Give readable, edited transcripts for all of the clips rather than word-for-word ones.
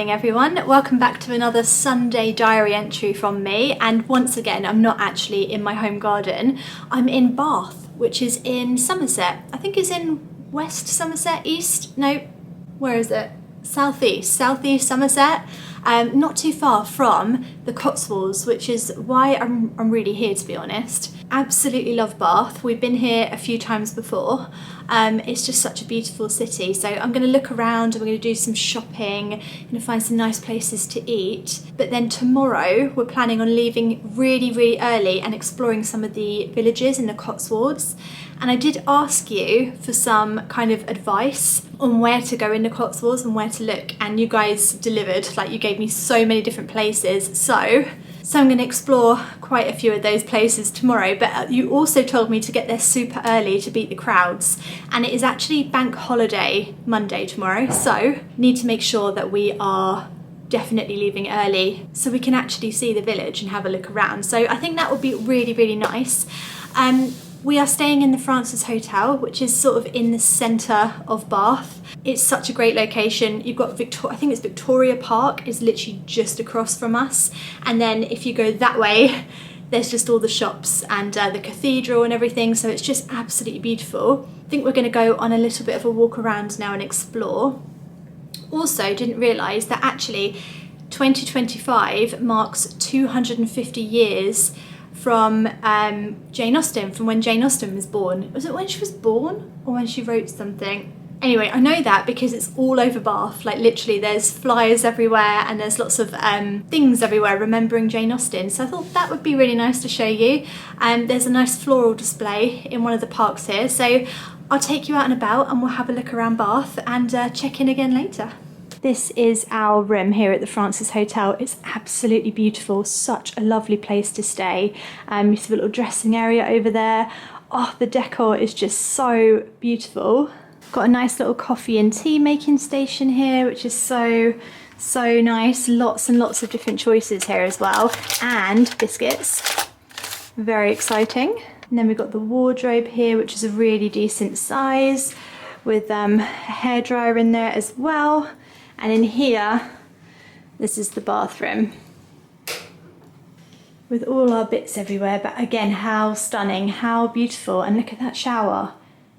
morning everyone, welcome back to another Sunday diary entry from me, and once again I'm not actually in my home garden, I'm in Bath, which is in Somerset. I think it's in West Somerset, East, no, where is it? Southeast Somerset, not too far from the Cotswolds, which is why I'm really here, to be honest. Absolutely love Bath. We've been here a few times before. It's just such a beautiful city, so I'm going to look around and we're going to do some shopping, going to find some nice places to eat, but then tomorrow we're planning on leaving really early and exploring some of the villages in the Cotswolds. And I did ask you for some kind of advice on where to go in the Cotswolds and where to look, and you guys delivered. Like, you gave me so many different places, so I'm going to explore quite a few of those places tomorrow. But you also told me to get there super early to beat the crowds, and it is actually bank holiday Monday tomorrow, so need to make sure that we are definitely leaving early so we can actually see the village and have a look around. So I think that would be really nice. We are staying in the Francis Hotel, which is sort of in the centre of Bath. It's such a great location. You've got I think it's Victoria Park is literally just across from us. And then if you go that way, there's just all the shops and the cathedral and everything. So it's just absolutely beautiful. I think we're going to go on a little bit of a walk around now and explore. Also, didn't realise that actually 2025 marks 250 years from Jane Austen, from when Jane Austen was born. Was it when she was born or when she wrote something? Anyway, I know that because it's all over Bath. Like, literally there's flyers everywhere and there's lots of things everywhere remembering Jane Austen. So I thought that would be really nice to show you. There's a nice floral display in one of the parks here. So I'll take you out and about and we'll have a look around Bath and check in again later. This is our room here at the Francis Hotel. It's absolutely beautiful, such a lovely place to stay. You see a little dressing area over there. Oh, the decor is just so beautiful. Got a nice little coffee and tea making station here, which is so nice. Lots and lots of different choices here as well. And biscuits, very exciting. And then we've got the wardrobe here, which is a really decent size with a hairdryer in there as well. And in here, this is the bathroom with all our bits everywhere. But again, how stunning, how beautiful. And look at that shower,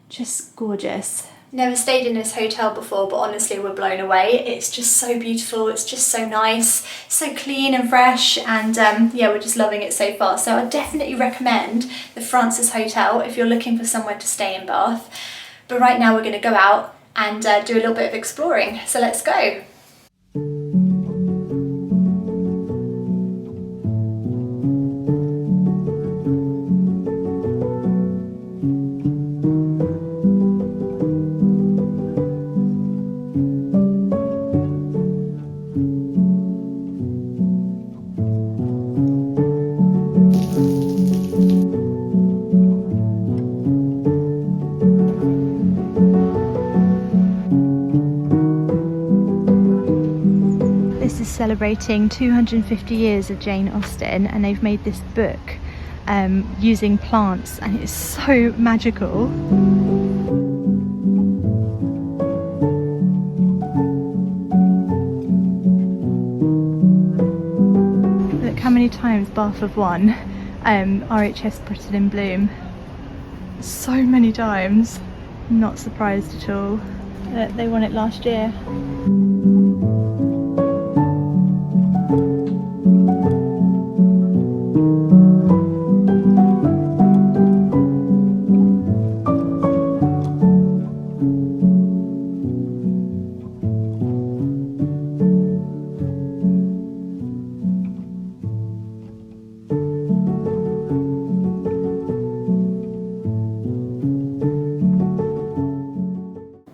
just gorgeous. Never stayed in this hotel before, but honestly we're blown away. It's just so beautiful, it's just so nice, so clean and fresh, and yeah, we're just loving it so far. So I definitely recommend the Francis Hotel if you're looking for somewhere to stay in Bath. But right now we're going to go out and do a little bit of exploring, so let's go. Celebrating 250 years of Jane Austen, and they've made this book using plants, and it's so magical. Look how many times Bath have won RHS Britain in Bloom. So many times. Not surprised at all. They won it last year.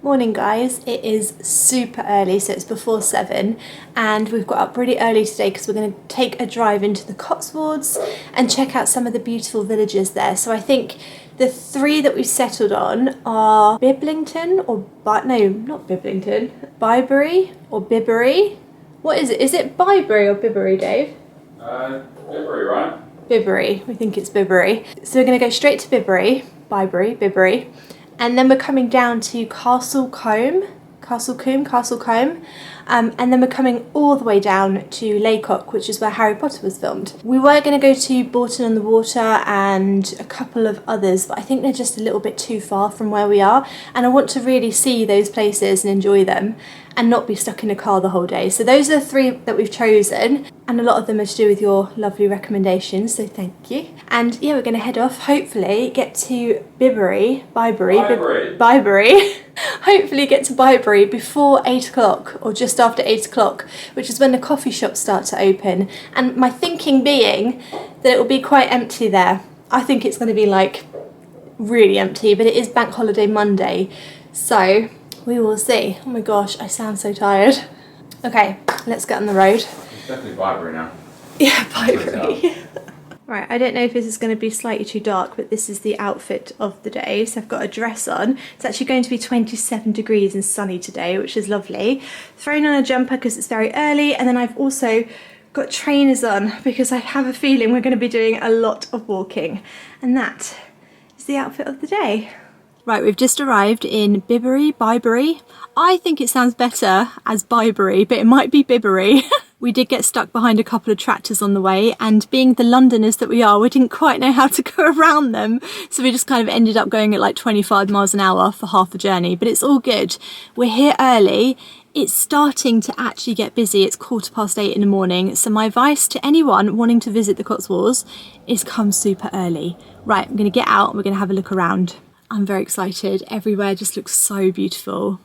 Morning guys, it is super early, so it's before 7 and we've got up really early today because we're going to take a drive into the Cotswolds and check out some of the beautiful villages there. So I think the three that we've settled on are Biblington Bibury or Bibury. What is it? Is it Bibury or Bibury, Dave? Bibury, right? Bibury, we think it's Bibury. So we're going to go straight to Bibury, and then we're coming down to Castle Combe, and then we're coming all the way down to Lacock, which is where Harry Potter was filmed. We were going to go to Bourton on the Water and a couple of others, but I think they're just a little bit too far from where we are, and I want to really see those places and enjoy them and not be stuck in a car the whole day. So those are the 3 that we've chosen, and a lot of them are to do with your lovely recommendations, so thank you. And yeah, we're going to head off, hopefully get to Bibury, hopefully get to Bibury before 8 o'clock or just after 8 o'clock, which is when the coffee shops start to open. And my thinking being that it will be quite empty there. I think it's going to be like really empty, but it is Bank Holiday Monday, so we will see. Oh my gosh, I sound so tired. Okay, let's get on the road. It's definitely Bibury now. Yeah, Bibury. Right, I don't know if this is going to be slightly too dark, but this is the outfit of the day. So I've got a dress on. It's actually going to be 27 degrees and sunny today, which is lovely. Thrown on a jumper because it's very early, and then I've also got trainers on because I have a feeling we're going to be doing a lot of walking. And that is the outfit of the day. Right, we've just arrived in Bibury. I think it sounds better as Bibury, but it might be Bibury. We did get stuck behind a couple of tractors on the way, and being the Londoners that we are, we didn't quite know how to go around them. So we just kind of ended up going at like 25 miles an hour for half the journey, but it's all good. We're here early. It's starting to actually get busy. It's 8:15 in the morning. So my advice to anyone wanting to visit the Cotswolds is come super early. Right, I'm going to get out and we're going to have a look around. I'm very excited. Everywhere just looks so beautiful.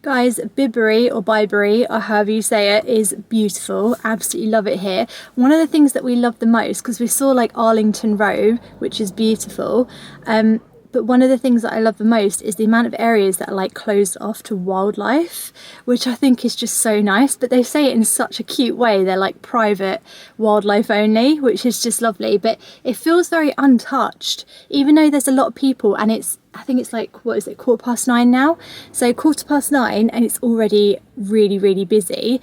Guys, Bibury or Bibury, or however you say it, is beautiful. Absolutely love it here. One of the things that we love the most, because we saw like Arlington Road, which is beautiful, but one of the things that I love the most is the amount of areas that are like closed off to wildlife, which I think is just so nice. But they say it in such a cute way. They're like private wildlife only, which is just lovely. But it feels very untouched, even though there's a lot of people, and I think it's like, what is it, 9:15 now? So 9:15 and it's already really, really busy.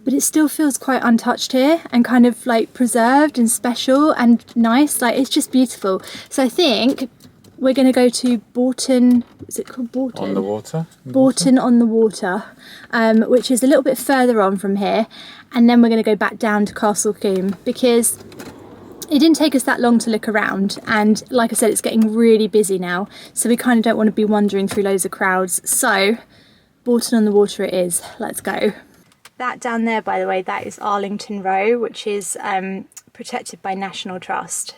But it still feels quite untouched here and kind of like preserved and special and nice. Like, it's just beautiful. So I think we're going to go to Bourton. Is it called Bourton? On the water. Bourton on the Water, which is a little bit further on from here. And then we're going to go back down to Combe, because it didn't take us that long to look around. And like I said, it's getting really busy now. So we kind of don't want to be wandering through loads of crowds. So Bourton on the Water it is. Let's go. That down there, by the way, that is Arlington Road, which is protected by National Trust.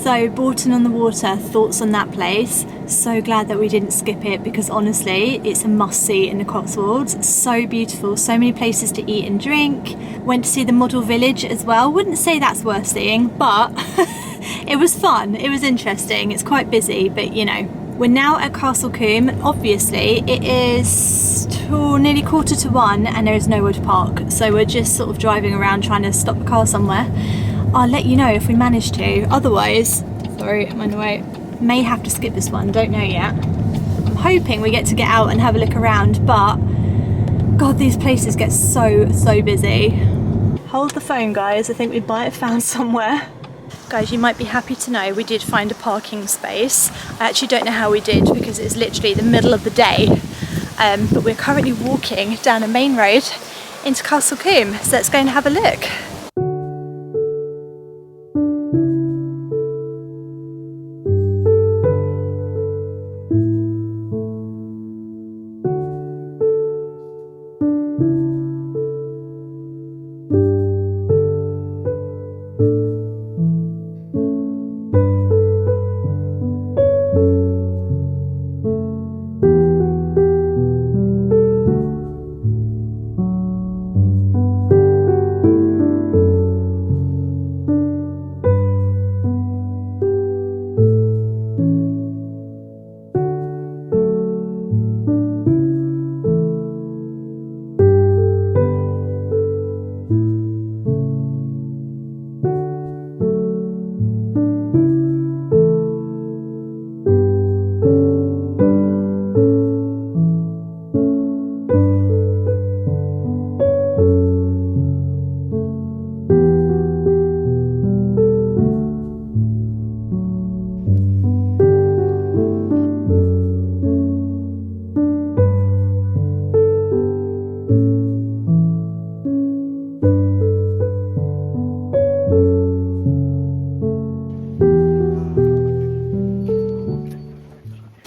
So Bourton on the Water, thoughts on that place? So glad that we didn't skip it, because honestly it's a must-see in the Cotswolds. So beautiful, so many places to eat and drink. Went to see the model village as well. Wouldn't say that's worth seeing, but it was fun, it was interesting. It's quite busy, but you know. We're now at Castle Combe. Obviously it is nearly 1:45 and there is nowhere to park, so we're just sort of driving around trying to stop the car somewhere. I'll let you know if we manage to. Otherwise, sorry, I'm on the way. May have to skip this one, don't know yet. I'm hoping we get to get out and have a look around, but God, these places get so busy. Hold the phone, guys. I think we might have found somewhere. Guys, you might be happy to know we did find a parking space. I actually don't know how we did, because it's literally the middle of the day. But we're currently walking down a main road into Castle Combe, so let's go and have a look.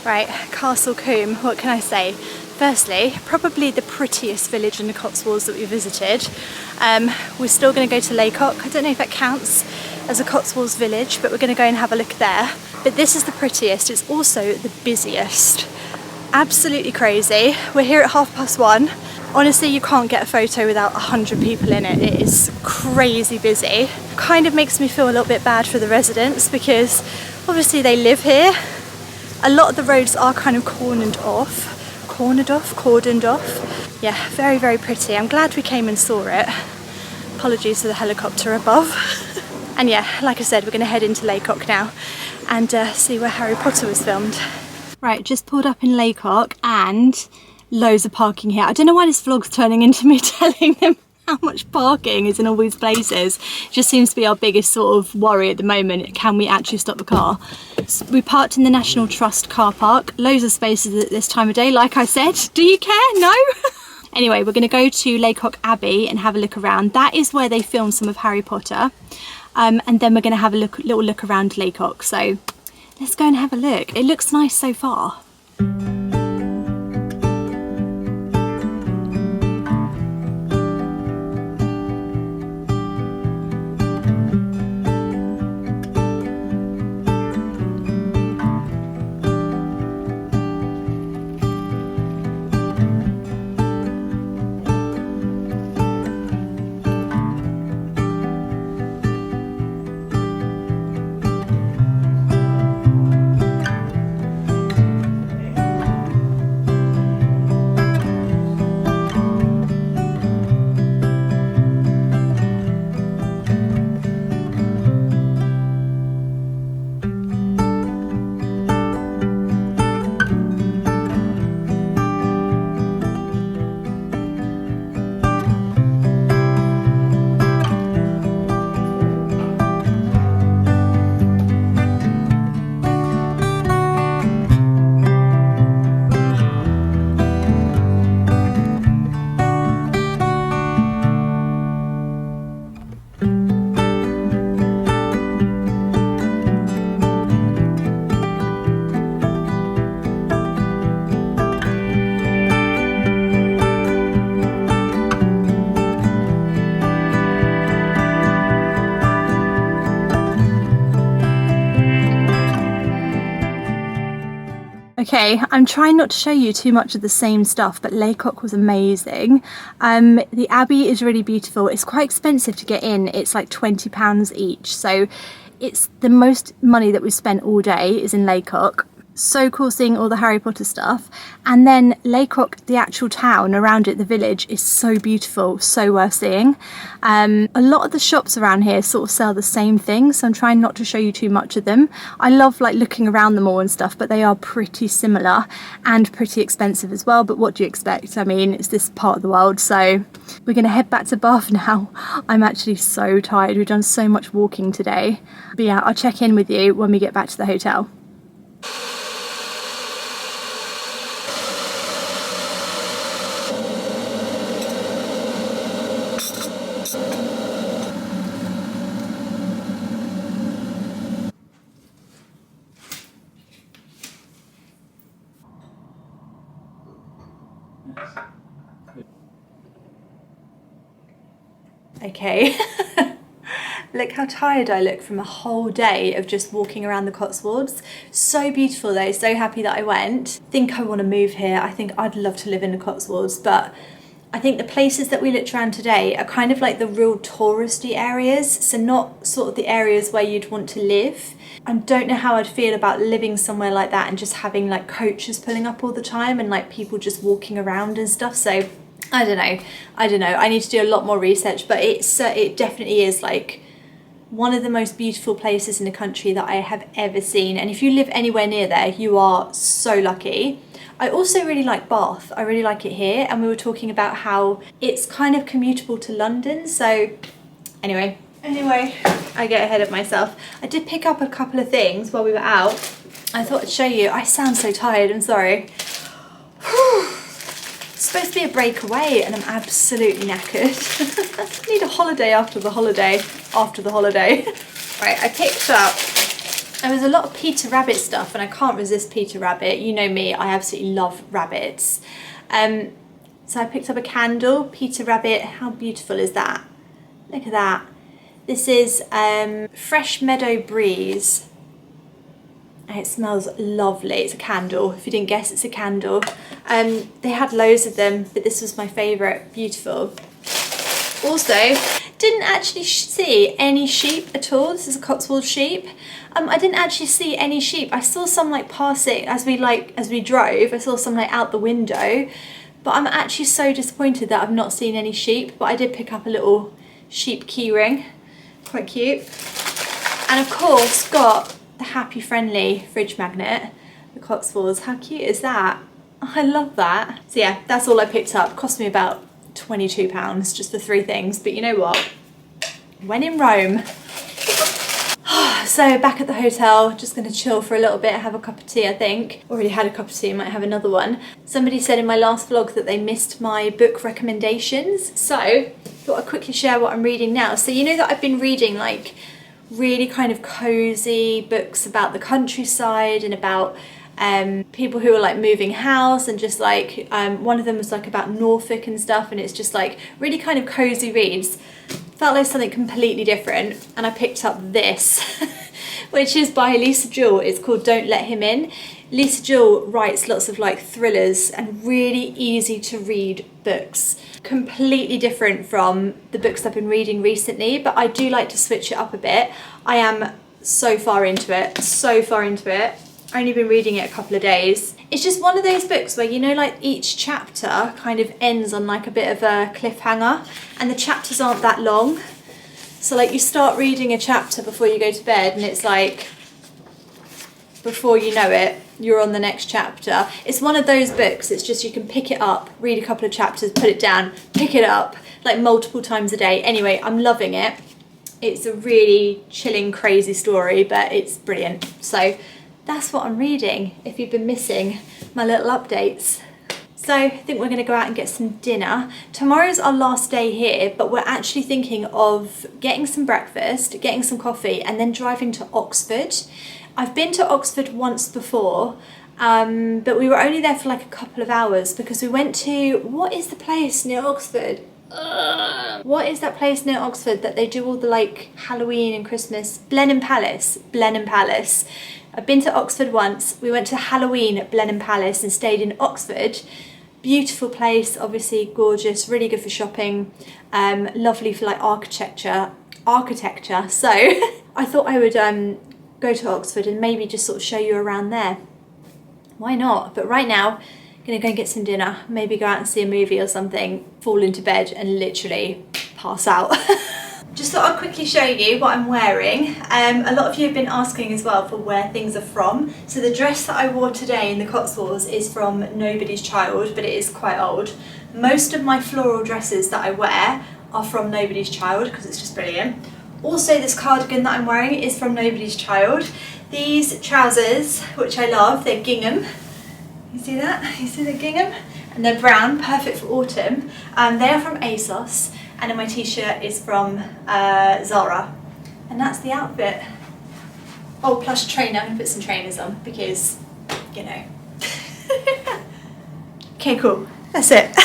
Right, Castle Combe, what can I say? Firstly, probably the prettiest village in the Cotswolds that we visited. We're still going to go to Lacock. I don't know if that counts as a Cotswolds village, but we're going to go and have a look there. But this is the prettiest. It's also the busiest. Absolutely crazy. We're here at 1:30. Honestly, you can't get a photo without 100 people in it. It is crazy busy. Kind of makes me feel a little bit bad for the residents, because obviously they live here. A lot of the roads are kind of cordoned off. Yeah, very pretty. I'm glad we came and saw it. Apologies for the helicopter above. And yeah, like I said, we're going to head into Lacock now and see where Harry Potter was filmed. Right, just pulled up in Lacock and loads of parking here. I don't know why this vlog's turning into me telling them how much parking is in all these places. It just seems to be our biggest sort of worry at the moment. Can we actually stop the car? So we parked in the National Trust car park. Loads of spaces at this time of day, like I said. Do you care? No? Anyway, we're going to go to Lacock Abbey and have a look around. That is where they filmed some of Harry Potter. And then we're going to have a little look around Lacock. So let's go and have a look. It looks nice so far. Okay, I'm trying not to show you too much of the same stuff, but Lacock was amazing. The Abbey is really beautiful. It's quite expensive to get in. It's like £20 each. So it's the most money that we've spent all day is in Lacock. So cool seeing all the Harry Potter stuff. And then Lacock, the actual town around it, the village, is so beautiful, so worth seeing. A lot of the shops around here sort of sell the same thing, so I'm trying not to show you too much of them. I love like looking around them all and stuff, but they are pretty similar and pretty expensive as well. But what do you expect? I mean, it's this part of the world. So we're gonna head back to Bath now. I'm actually so tired. We've done so much walking today. But yeah, I'll check in with you when we get back to the hotel. Okay, look how tired I look from a whole day of just walking around the Cotswolds. So beautiful though, so happy that I went. I think I want to move here. I think I'd love to live in the Cotswolds, but I think the places that we looked around today are kind of like the real touristy areas, so not sort of the areas where you'd want to live. I don't know how I'd feel about living somewhere like that and just having like coaches pulling up all the time and like people just walking around and stuff. So I don't know. I need to do a lot more research, but it definitely is like one of the most beautiful places in the country that I have ever seen. And if you live anywhere near there, you are so lucky. I also really like Bath. I really like it here. And we were talking about how it's kind of commutable to London. So anyway, I get ahead of myself. I did pick up a couple of things while we were out. I thought I'd show you. I sound so tired, I'm sorry. It's supposed to be a break away and I'm absolutely knackered. I need a holiday after the holiday. Right, I picked up, there was a lot of Peter Rabbit stuff and I can't resist Peter Rabbit. You know me, I absolutely love rabbits. So I picked up a candle, Peter Rabbit. How beautiful is that? Look at that. This is Fresh Meadow Breeze. And it smells lovely. It's a candle. If you didn't guess, it's a candle. They had loads of them, but this was my favourite. Beautiful. Also, didn't actually see any sheep at all. This is a Cotswold sheep. I didn't actually see any sheep. I saw some like passing as we drove. I saw some like out the window, but I'm actually so disappointed that I've not seen any sheep. But I did pick up a little sheep key ring. Quite cute. And of course, got the Happy Friendly fridge magnet, the Cotswolds. How cute is that? I love that. So yeah, that's all I picked up. Cost me about £22 just for 3 things, but you know what? When in Rome. So back at the hotel, just gonna chill for a little bit, have a cup of tea I think. Already had a cup of tea, might have another one. Somebody said in my last vlog that they missed my book recommendations, so thought I'd quickly share what I'm reading now. So you know that I've been reading like really kind of cozy books about the countryside and about people who are like moving house, and just like one of them was like about Norfolk and stuff, and it's just like really kind of cozy reads. Felt like something completely different, and I picked up this which is by Lisa Jewell. It's called Don't Let Him In. Lisa Jewell writes lots of like thrillers and really easy to read books. Completely different from the books I've been reading recently, but I do like to switch it up a bit. I am so far into it, only been reading it a couple of days. It's just one of those books where, you know, like each chapter kind of ends on like a bit of a cliffhanger, and the chapters aren't that long. So like you start reading a chapter before you go to bed, and it's like, before you know it, you're on the next chapter. It's one of those books, it's just you can pick it up, read a couple of chapters, put it down, pick it up, like multiple times a day. Anyway, I'm loving it. It's a really chilling, crazy story, but it's brilliant. So that's what I'm reading, if you've been missing my little updates. So I think we're gonna go out and get some dinner. Tomorrow's our last day here, but we're actually thinking of getting some breakfast, getting some coffee, and then driving to Oxford. I've been to Oxford once before, but we were only there for like a couple of hours because we went to, what is the place near Oxford? What is that place near Oxford that they do all the like Halloween and Christmas? Blenheim Palace. I've been to Oxford once. We went to Halloween at Blenheim Palace and stayed in Oxford. Beautiful place, obviously gorgeous, really good for shopping, lovely for like architecture. So I thought I would go to Oxford and maybe just sort of show you around there. Why not? But right now, I'm gonna go and get some dinner, maybe go out and see a movie or something, fall into bed and literally pass out. Just thought I'd quickly show you what I'm wearing. A lot of you have been asking as well for where things are from. So the dress that I wore today in the Cotswolds is from Nobody's Child, but it is quite old. Most of my floral dresses that I wear are from Nobody's Child because it's just brilliant. Also, this cardigan that I'm wearing is from Nobody's Child. These trousers, which I love, they're gingham. You see that? You see the gingham? And they're brown, perfect for autumn. They are from ASOS. And then my t-shirt is from Zara. And that's the outfit. Oh, plus trainer. I'm gonna put some trainers on because, you know. Okay, cool. That's it.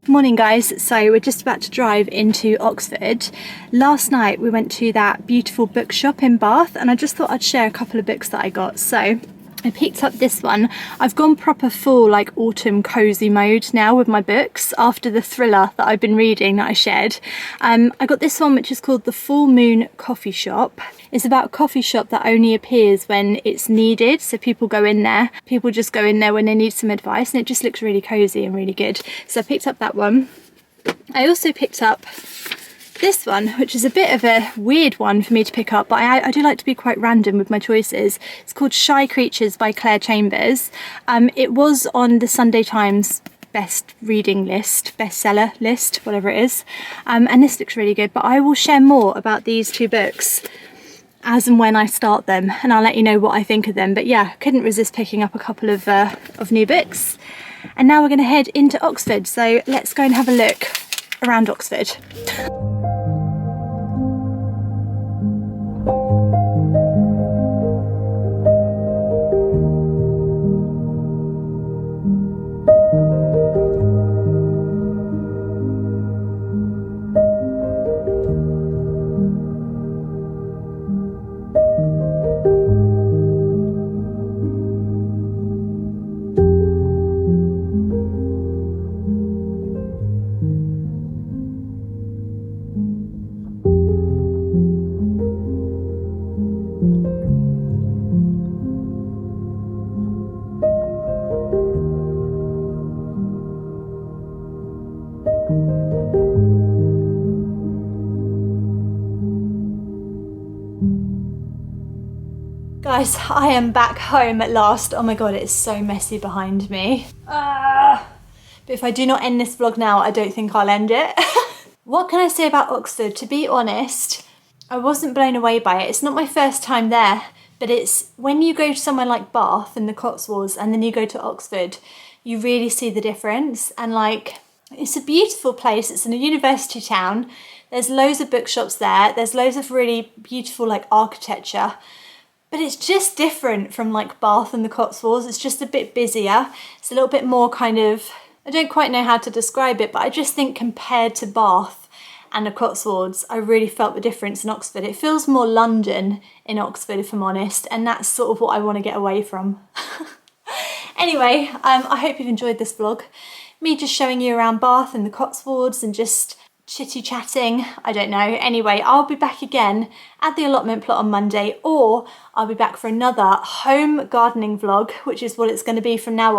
Morning guys, so we're just about to drive into Oxford. Last night we went to that beautiful bookshop in Bath and I just thought I'd share a couple of books that I got. So I picked up this one. I've gone proper full like autumn cozy mode now with my books after the thriller that I've been reading that I shared. I got this one which is called The Full Moon Coffee Shop. It's about a coffee shop that only appears when it's needed, so people go in there. People just go in there when they need some advice and it just looks really cozy and really good. So I picked up that one. I also picked up this one, which is a bit of a weird one for me to pick up, but I do like to be quite random with my choices. It's called Shy Creatures by Claire Chambers. It was on the Sunday Times best reading list, bestseller list, whatever it is. And this looks really good, but I will share more about these two books as and when I start them, and I'll let you know what I think of them. But yeah, couldn't resist picking up a couple of new books. And now we're going to head into Oxford, so let's go and have a look around Oxford. Guys, I am back home at last. Oh my god, it is so messy behind me. But if I do not end this vlog now, I don't think I'll end it. What can I say about Oxford? To be honest, I wasn't blown away by it. It's not my first time there, but it's when you go to somewhere like Bath in the Cotswolds and then you go to Oxford, you really see the difference. And like, it's a beautiful place. It's in a university town. There's loads of bookshops there. There's loads of really beautiful like architecture. But it's just different from like Bath and the Cotswolds. It's just a bit busier. It's a little bit more kind of, I don't quite know how to describe it, but I just think compared to Bath and the Cotswolds, I really felt the difference in Oxford. It feels more London in Oxford, if I'm honest, and that's sort of what I want to get away from. Anyway, I hope you've enjoyed this vlog. Me just showing you around Bath and the Cotswolds and just chitty chatting, I don't know. Anyway, I'll be back again at the allotment plot on Monday, or I'll be back for another home gardening vlog, which is what it's going to be from now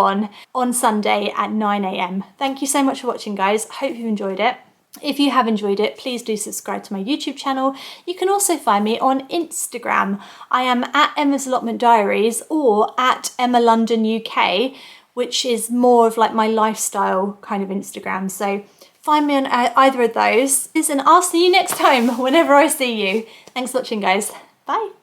on Sunday at 9 AM. Thank you so much for watching, guys. Hope you've enjoyed it. If you have enjoyed it, please do subscribe to my YouTube channel. You can also find me on Instagram. I am at Emma's Allotment Diaries or at Emma London UK, which is more of like my lifestyle kind of Instagram. So find me on either of those, and I'll see you next time whenever I see you. Thanks for watching, guys. Bye.